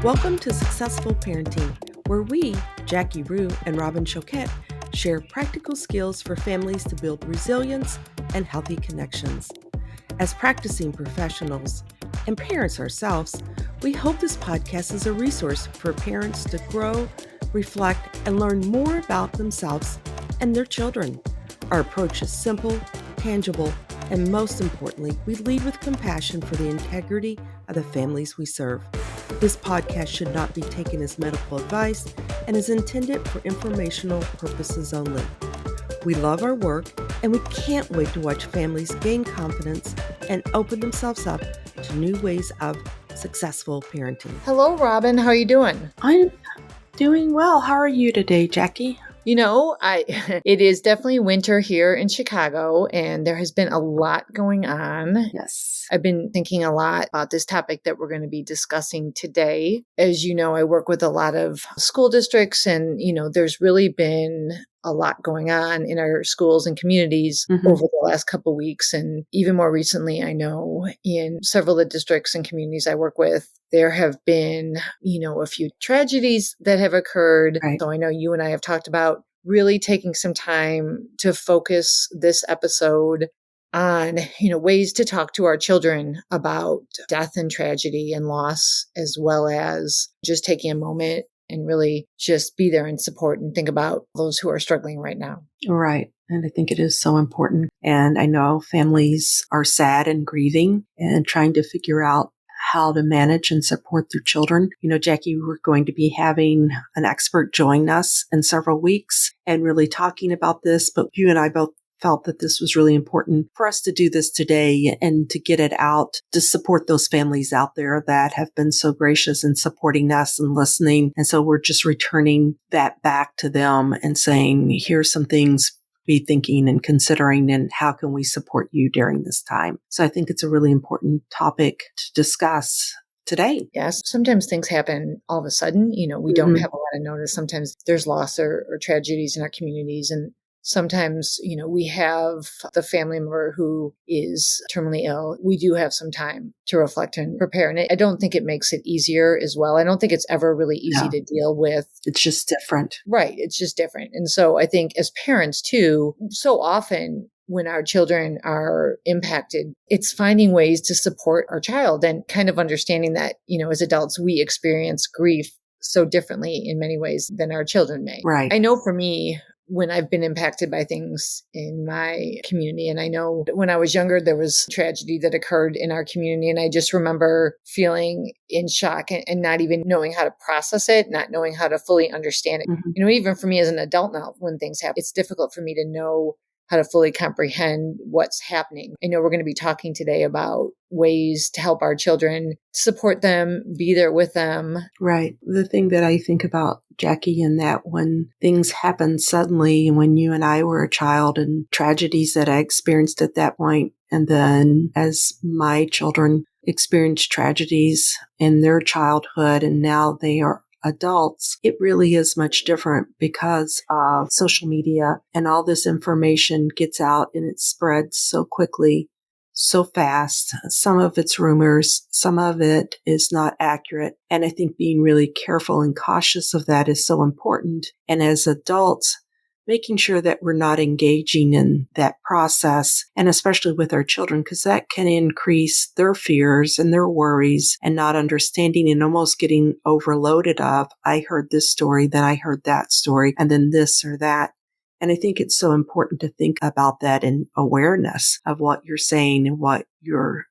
Welcome to Successful Parenting, where we, Jackie Rue and Robin Choquette, share practical skills for families to build resilience and healthy connections. As practicing professionals and parents ourselves, we hope this podcast is a resource for parents to grow, reflect, and learn more about themselves and their children. Our approach is simple, tangible, and most importantly, we lead with compassion for the integrity of the families we serve. This podcast should not be taken as medical advice and is intended for informational purposes only. We love our work, and we can't wait to watch families gain confidence and open themselves up to new ways of successful parenting. Hello, Robin. How are you doing? I'm doing well. How are you today, Jackie? You know, it is definitely winter here in Chicago, and there has been a lot going on. Yes. I've been thinking a lot about this topic that we're going to be discussing today. As you know, I work with a lot of school districts, and, there's really been a lot going on in our schools and communities over the last couple of weeks. And even more recently, I know in several of the districts and communities I work with, there have been, a few tragedies that have occurred. Right. So I know you and I have talked about really taking some time to focus this episode on, ways to talk to our children about death and tragedy and loss, as well as just taking a moment and really just be there and support and think about those who are struggling right now. Right. And I think it is so important. And I know families are sad and grieving and trying to figure out how to manage and support their children. Jackie, we're going to be having an expert join us in several weeks and really talking about this, but you and I both felt that this was really important for us to do this today and to get it out to support those families out there that have been so gracious in supporting us and listening. And so we're just returning that back to them and saying, here's some things be thinking and considering, and how can we support you during this time? So I think it's a really important topic to discuss today. Yes. Sometimes things happen all of a sudden. We don't have a lot of notice. Sometimes there's loss or tragedies in our communities. And sometimes, we have the family member who is terminally ill. We do have some time to reflect and prepare. And I don't think it makes it easier as well. I don't think it's ever really easy to deal with. It's just different. Right. It's just different. And so I think as parents too, so often when our children are impacted, it's finding ways to support our child and kind of understanding that, as adults, we experience grief so differently in many ways than our children may. Right. I know for me, when I've been impacted by things in my community. And I know when I was younger, there was tragedy that occurred in our community. And I just remember feeling in shock and not even knowing how to process it, not knowing how to fully understand it. Even for me as an adult now, when things happen, it's difficult for me to know how to fully comprehend what's happening. I know we're going to be talking today about ways to help our children, support them, be there with them. Right. The thing that I think about, Jackie, in that when things happen suddenly, when you and I were a child, and tragedies that I experienced at that point, and then as my children experienced tragedies in their childhood and now they are adults, it really is much different because of social media, and all this information gets out and it spreads so quickly, so fast. Some of it's rumors, some of it is not accurate. And I think being really careful and cautious of that is so important. And as adults, making sure that we're not engaging in that process, and especially with our children, because that can increase their fears and their worries and not understanding and almost getting overloaded of, I heard this story, then I heard that story, and then this or that. And I think it's so important to think about that in awareness of what you're saying and what you're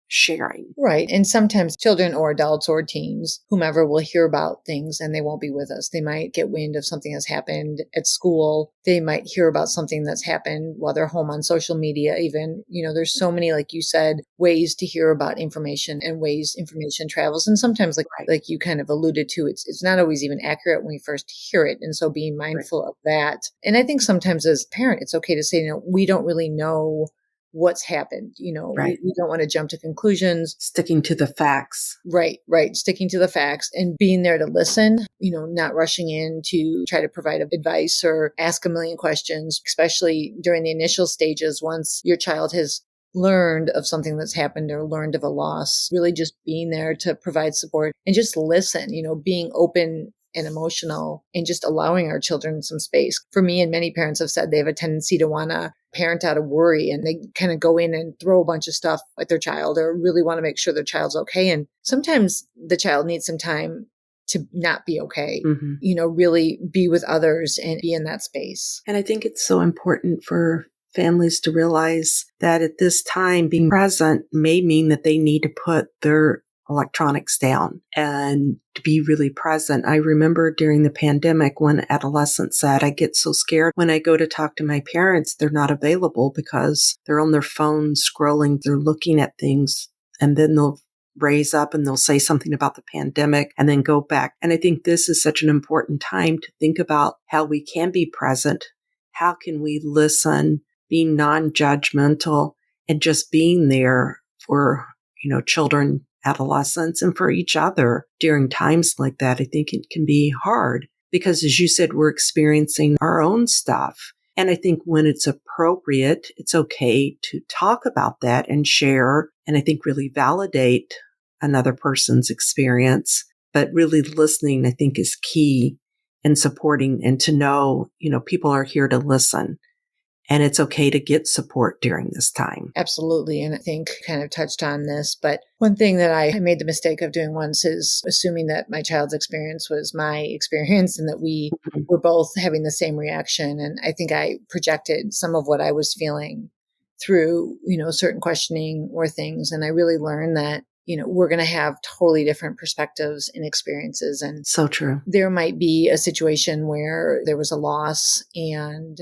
sharing. Right. And sometimes children or adults or teens, whomever, will hear about things and they won't be with us. They might get wind of something that's happened at school. They might hear about something that's happened while they're home on social media. Even, there's so many, like you said, ways to hear about information and ways information travels. And sometimes, like you kind of alluded to, it's not always even accurate when you first hear it. And so being mindful of that. And I think sometimes as a parent, it's okay to say, we don't really know what's happened. Right. We don't want to jump to conclusions. Sticking to the facts. Right. Sticking to the facts and being there to listen, not rushing in to try to provide advice or ask a million questions, especially during the initial stages once your child has learned of something that's happened or learned of a loss, really just being there to provide support and just listen, being open and emotional and just allowing our children some space. For me, and many parents have said they have a tendency to want to parent out of worry, and they kind of go in and throw a bunch of stuff at their child or really want to make sure their child's okay. And sometimes the child needs some time to not be okay, really be with others and be in that space. And I think it's so important for families to realize that at this time, being present may mean that they need to put their electronics down and to be really present. I remember during the pandemic, one adolescent said, I get so scared when I go to talk to my parents, they're not available because they're on their phone scrolling, they're looking at things, and then they'll raise up and they'll say something about the pandemic and then go back. And I think this is such an important time to think about how we can be present. How can we listen, being non-judgmental, and just being there for, children, adolescents, and for each other during times like that. I think it can be hard because, as you said, we're experiencing our own stuff. And I think when it's appropriate, it's okay to talk about that and share, and I think really validate another person's experience. But really listening, I think, is key in supporting, and to know, people are here to listen. And it's okay to get support during this time. Absolutely. And I think kind of touched on this, but one thing that I made the mistake of doing once is assuming that my child's experience was my experience and that we were both having the same reaction. And I think I projected some of what I was feeling through, certain questioning or things. And I really learned that, we're going to have totally different perspectives and experiences. And so true. There might be a situation where there was a loss and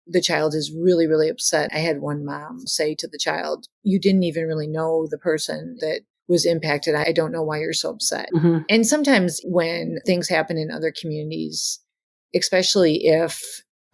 the child is really, really upset. I had one mom say to the child, you didn't even really know the person that was impacted. I don't know why you're so upset. And sometimes when things happen in other communities, especially if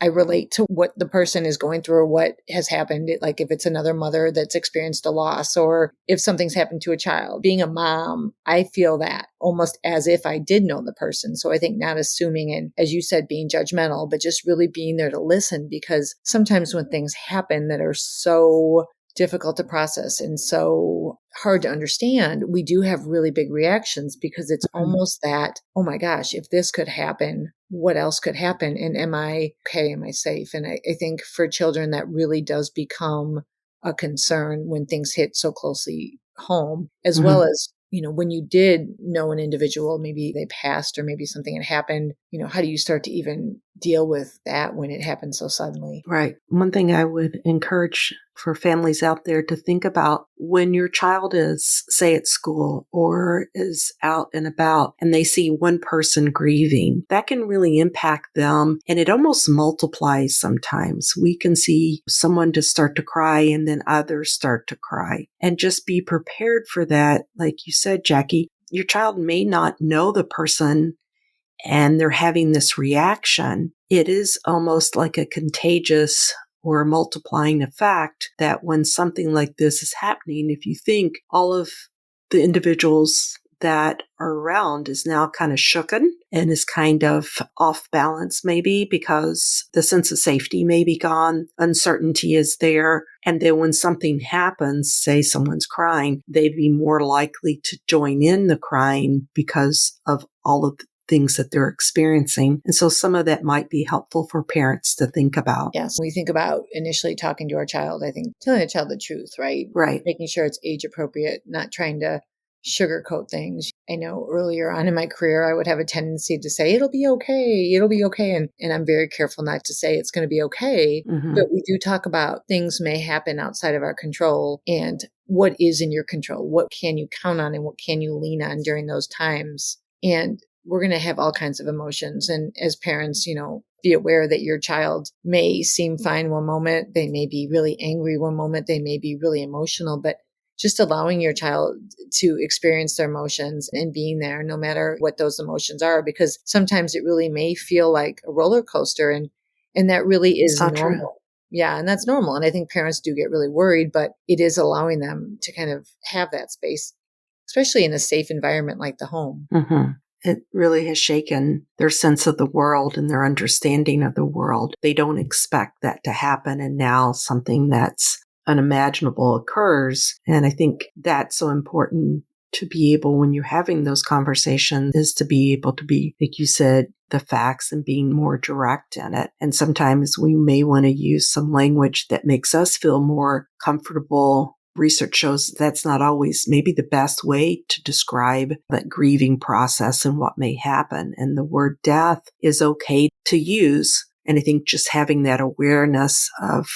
I relate to what the person is going through or what has happened, like if it's another mother that's experienced a loss or if something's happened to a child, being a mom, I feel that almost as if I did know the person. So I think not assuming and, as you said, being judgmental, but just really being there to listen, because sometimes when things happen that are so difficult to process and so hard to understand, we do have really big reactions because it's almost that, oh my gosh, if this could happen, what else could happen? And am I okay? Am I safe? And I think for children, that really does become a concern when things hit so closely home, as well as, when you did know an individual, maybe they passed or maybe something had happened, how do you start to even deal with that when it happens so suddenly? Right. One thing I would encourage for families out there to think about when your child is, say, at school or is out and about and they see one person grieving, that can really impact them. And it almost multiplies sometimes. We can see someone just start to cry and then others start to cry. And just be prepared for that. Like you said, Jackie, your child may not know the person and they're having this reaction. It is almost like a contagious or multiplying effect that when something like this is happening, if you think all of the individuals that are around is now kind of shooken and is kind of off balance maybe because the sense of safety may be gone, uncertainty is there. And then when something happens, say someone's crying, they'd be more likely to join in the crying because of all of the things that they're experiencing. And so some of that might be helpful for parents to think about. Yes. We think about initially talking to our child, I think telling a child the truth, right? Right. Making sure it's age appropriate, not trying to sugarcoat things. I know earlier on in my career, I would have a tendency to say, it'll be okay. It'll be okay. And I'm very careful not to say it's going to be okay. But we do talk about things may happen outside of our control and what is in your control. What can you count on and what can you lean on during those times? And we're going to have all kinds of emotions. And as parents, be aware that your child may seem fine one moment. They may be really angry one moment. They may be really emotional, but just allowing your child to experience their emotions and being there no matter what those emotions are, because sometimes it really may feel like a roller coaster and that really is normal. True. Yeah. And that's normal. And I think parents do get really worried, but it is allowing them to kind of have that space, especially in a safe environment like the home. It really has shaken their sense of the world and their understanding of the world. They don't expect that to happen. And now something that's unimaginable occurs. And I think that's so important to be able, when you're having those conversations, is to be able to be, like you said, the facts and being more direct in it. And sometimes we may want to use some language that makes us feel more comfortable. Research shows that's not always maybe the best way to describe that grieving process and what may happen. And the word death is okay to use. And I think just having that awareness of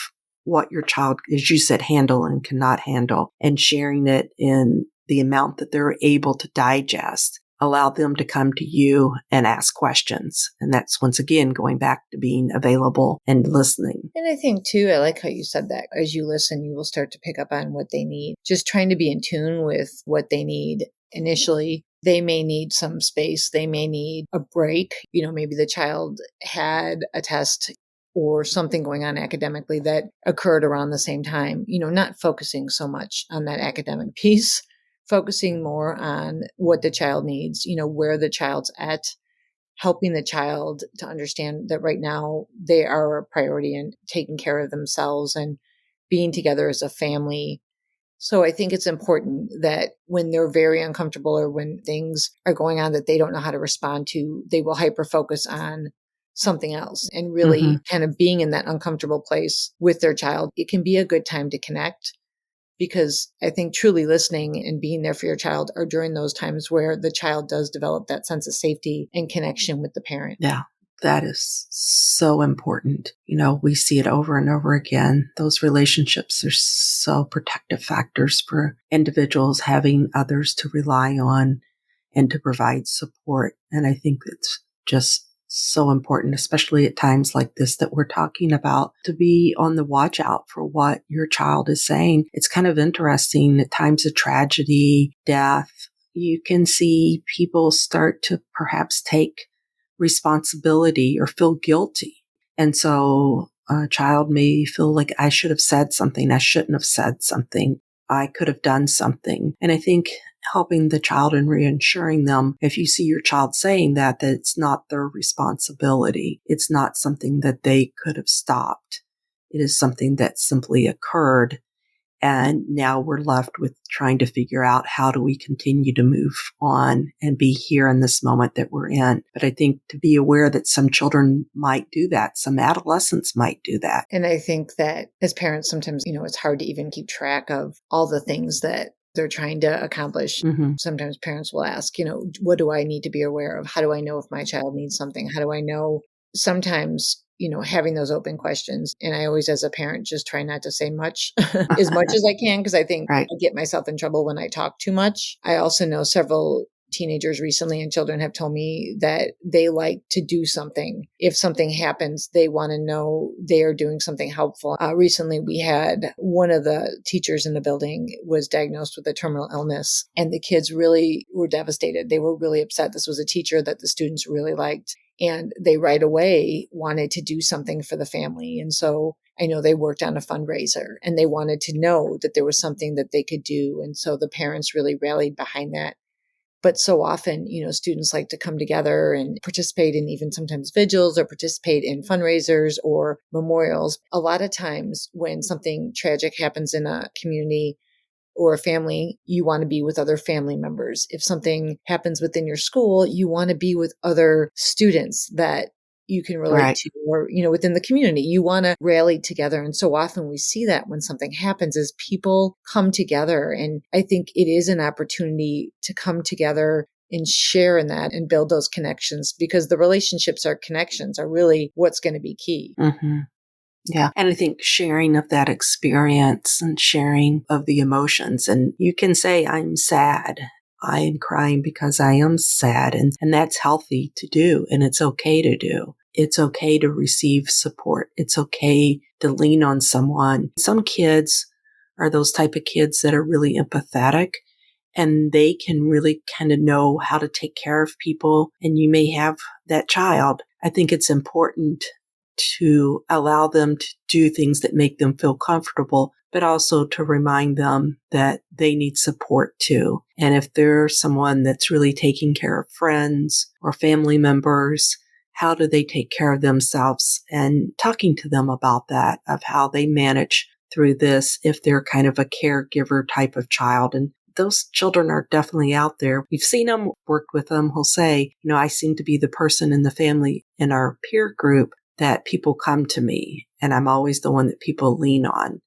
what your child, as you said, handle and cannot handle, and sharing it in the amount that they're able to digest, allow them to come to you and ask questions. And that's, once again, going back to being available and listening. And I think too, I like how you said that. As you listen, you will start to pick up on what they need. Just trying to be in tune with what they need. Initially, they may need some space. They may need a break. Maybe the child had a test or something going on academically that occurred around the same time, not focusing so much on that academic piece, focusing more on what the child needs, where the child's at, helping the child to understand that right now they are a priority and taking care of themselves and being together as a family. So I think it's important that when they're very uncomfortable or when things are going on that they don't know how to respond to, they will hyper focus on something else and really kind of being in that uncomfortable place with their child. It can be a good time to connect, because I think truly listening and being there for your child are during those times where the child does develop that sense of safety and connection with the parent. Yeah, that is so important. We see it over and over again. Those relationships are so protective factors for individuals, having others to rely on and to provide support. And I think it's just so important, especially at times like this that we're talking about, to be on the watch out for what your child is saying. It's kind of interesting at times of tragedy, death, you can see people start to perhaps take responsibility or feel guilty. And so a child may feel like, I should have said something. I shouldn't have said something. I could have done something. And I think helping the child and reassuring them, if you see your child saying that it's not their responsibility. It's not something that they could have stopped. It is something that simply occurred. And now we're left with trying to figure out, how do we continue to move on and be here in this moment that we're in. But I think to be aware that some children might do that. Some adolescents might do that. And I think that as parents, sometimes, it's hard to even keep track of all the things that they're trying to accomplish. Sometimes parents will ask, what do I need to be aware of? How do I know if my child needs something? How do I know? Sometimes, having those open questions. And I always, as a parent, just try not to say much as much as I can, because I think I get myself in trouble when I talk too much. I also know several teenagers recently and children have told me that they like to do something. If something happens, they want to know they are doing something helpful. Recently, we had one of the teachers in the building was diagnosed with a terminal illness, and the kids really were devastated. They were really upset. This was a teacher that the students really liked, and they right away wanted to do something for the family. And so I know they worked on a fundraiser and they wanted to know that there was something that they could do. And so the parents really rallied behind that. But so often, students like to come together and participate in even sometimes vigils or participate in fundraisers or memorials. A lot of times when something tragic happens in a community or a family, you want to be with other family members. If something happens within your school, you want to be with other students that you can relate to, or, within the community, you want to rally together. And so often we see that when something happens is people come together. And I think it is an opportunity to come together and share in that and build those connections, because the relationships or connections are really what's going to be key. Yeah. And I think sharing of that experience and sharing of the emotions, and you can say, I'm sad. I am crying because I am sad. And that's healthy to do. And it's okay to do. It's okay to receive support. It's okay to lean on someone. Some kids are those type of kids that are really empathetic, and they can really kind of know how to take care of people. And you may have that child. I think it's important to allow them to do things that make them feel comfortable, but also to remind them that they need support too. And if there's someone that's really taking care of friends or family members, how do they take care of themselves? And talking to them about that, of how they manage through this if they're kind of a caregiver type of child. And those children are definitely out there. We've seen them, worked with them, who'll say, I seem to be the person in the family in our peer group that people come to me, and I'm always the one that people lean on.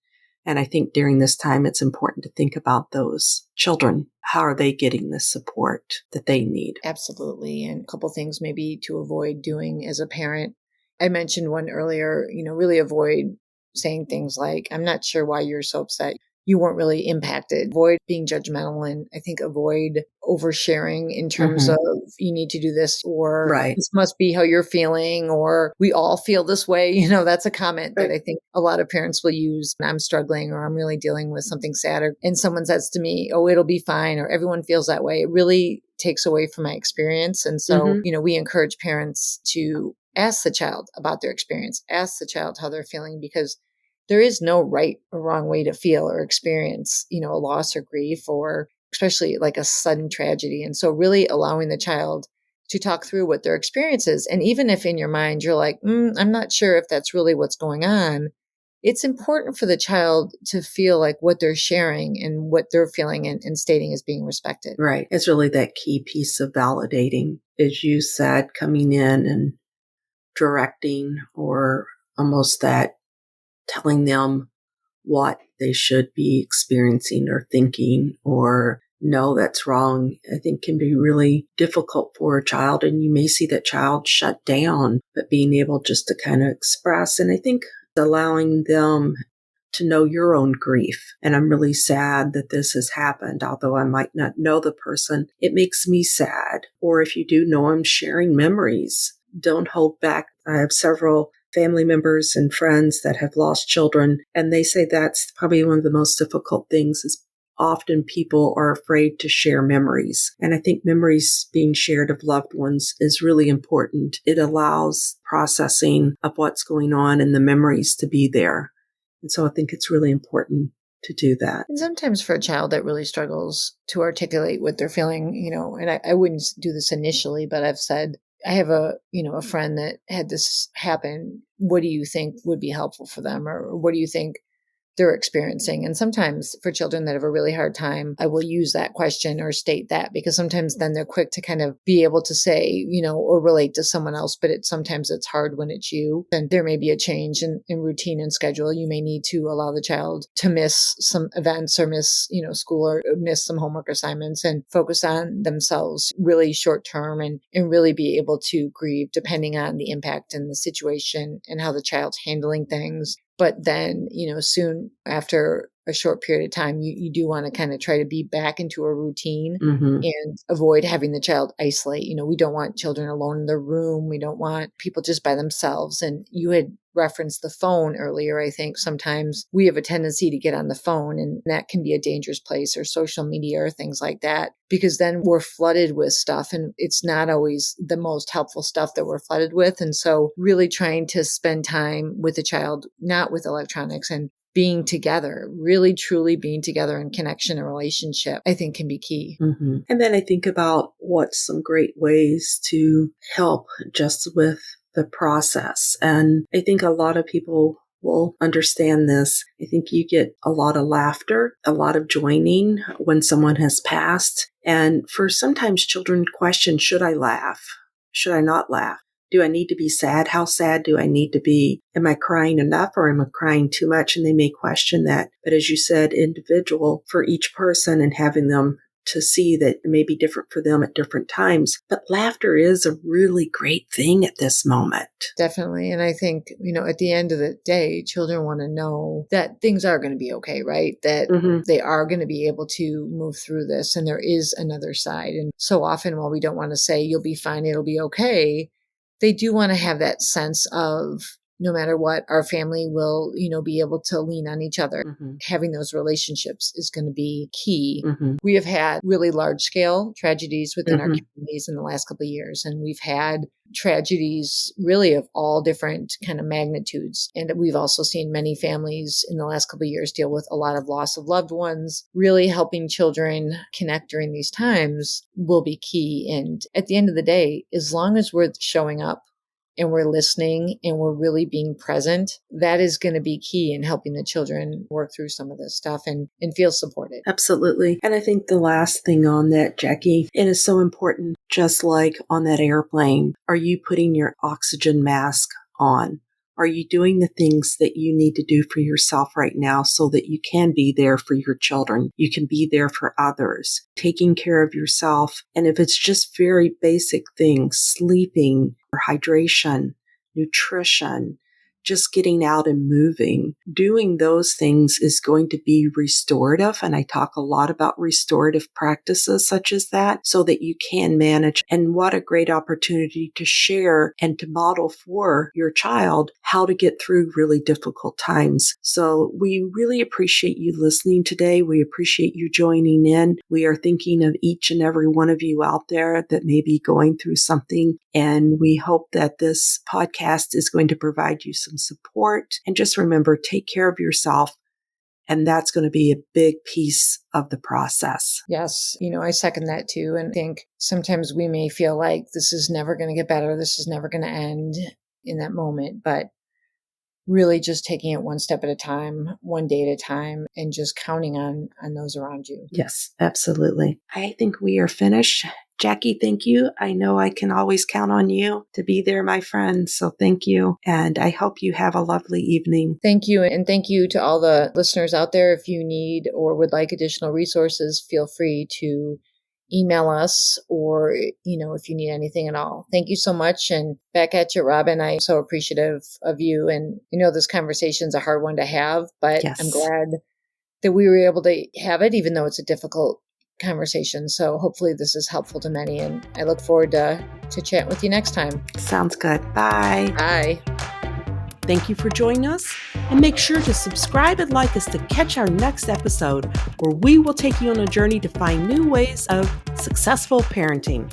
And I think during this time, it's important to think about those children. How are they getting the support that they need? Absolutely. And a couple things maybe to avoid doing as a parent. I mentioned one earlier, really avoid saying things like, I'm not sure why you're so upset. You weren't really impacted. Avoid being judgmental, and I think avoid oversharing in terms of you need to do this, or this must be how you're feeling, or we all feel this way. That's a comment that I think a lot of parents will use. I'm struggling, or I'm really dealing with something sad, and someone says to me, oh, it'll be fine, or everyone feels that way. It really takes away from my experience. And so, we encourage parents to ask the child about their experience, ask the child how they're feeling, because there is no right or wrong way to feel or experience, a loss or grief, or especially like a sudden tragedy. And so really allowing the child to talk through what their experience is. And even if in your mind you're like, I'm not sure if that's really what's going on, it's important for the child to feel like what they're sharing and what they're feeling and stating is being respected. Right. It's really that key piece of validating, as you said, coming in and directing, or almost that telling them what they should be experiencing or thinking, or no, that's wrong, I think can be really difficult for a child. And you may see that child shut down, but being able just to kind of express. And I think allowing them to know your own grief. And I'm really sad that this has happened. Although I might not know the person, it makes me sad. Or if you do know them, sharing memories. Don't hold back. I have several family members and friends that have lost children, and they say that's probably one of the most difficult things is often people are afraid to share memories. And I think memories being shared of loved ones is really important. It allows processing of what's going on and the memories to be there. And so I think it's really important to do that. And sometimes for a child that really struggles to articulate what they're feeling, and I wouldn't do this initially, but I've said, I have a friend that had this happen. What do you think would be helpful for them? Or what do you think they're experiencing? And sometimes for children that have a really hard time, I will use that question or state that, because sometimes then they're quick to kind of be able to say, or relate to someone else, but sometimes it's hard when it's you. And there may be a change in routine and schedule. You may need to allow the child to miss some events, or miss, school, or miss some homework assignments, and focus on themselves really short term, and really be able to grieve depending on the impact and the situation and how the child's handling things. But then, soon after a short period of time, you do want to kind of try to be back into a routine and avoid having the child isolate. We don't want children alone in their room. We don't want people just by themselves. And you had referenced the phone earlier. I think sometimes we have a tendency to get on the phone, and that can be a dangerous place, or social media or things like that, because then we're flooded with stuff, and it's not always the most helpful stuff that we're flooded with. And so really trying to spend time with the child, not with electronics, and being together, really truly being together in connection and relationship, I think can be key. And then I think about what's some great ways to help just with the process. And I think a lot of people will understand this. I think you get a lot of laughter, a lot of joining when someone has passed. And for sometimes children question, should I laugh? Should I not laugh? Do I need to be sad? How sad do I need to be? Am I crying enough, or am I crying too much? And they may question that. But as you said, individual for each person, and having them to see that it may be different for them at different times. But laughter is a really great thing at this moment. Definitely. And I think, at the end of the day, children want to know that things are going to be okay, right? That they are going to be able to move through this, and there is another side. And so often, while we don't want to say, you'll be fine, it'll be okay, they do want to have that sense of, no matter what, our family will, be able to lean on each other. Having those relationships is going to be key. We have had really large scale tragedies within our communities in the last couple of years. And we've had tragedies really of all different kind of magnitudes. And we've also seen many families in the last couple of years deal with a lot of loss of loved ones. Really helping children connect during these times will be key. And at the end of the day, as long as we're showing up and we're listening and we're really being present, that is going to be key in helping the children work through some of this stuff and feel supported. Absolutely. And I think the last thing on that, Jackie, it is so important, just like on that airplane, are you putting your oxygen mask on? Are you doing the things that you need to do for yourself right now so that you can be there for your children? You can be there for others, taking care of yourself. And if it's just very basic things, sleeping or hydration, nutrition, just getting out and moving, doing those things is going to be restorative. And I talk a lot about restorative practices such as that so that you can manage. And what a great opportunity to share and to model for your child how to get through really difficult times. So we really appreciate you listening today. We appreciate you joining in. We are thinking of each and every one of you out there that may be going through something. And we hope that this podcast is going to provide you some support. And just remember, take care of yourself. And that's going to be a big piece of the process. Yes. I second that too. And think sometimes we may feel like this is never going to get better. This is never going to end in that moment. But really just taking it one step at a time, one day at a time, and just counting on those around you. Yes, absolutely. I think we are finished. Jackie, thank you. I know I can always count on you to be there, my friend. So thank you. And I hope you have a lovely evening. Thank you. And thank you to all the listeners out there. If you need or would like additional resources, feel free to email us or, if you need anything at all. Thank you so much. And back at you, Robin. I'm so appreciative of you. And this conversation's a hard one to have, but Yes. I'm glad that we were able to have it, even though it's a difficult conversation. So hopefully this is helpful to many. And I look forward to chatting with you next time. Sounds good. Bye. Bye. Thank you for joining us, and make sure to subscribe and like us to catch our next episode, where we will take you on a journey to find new ways of successful parenting.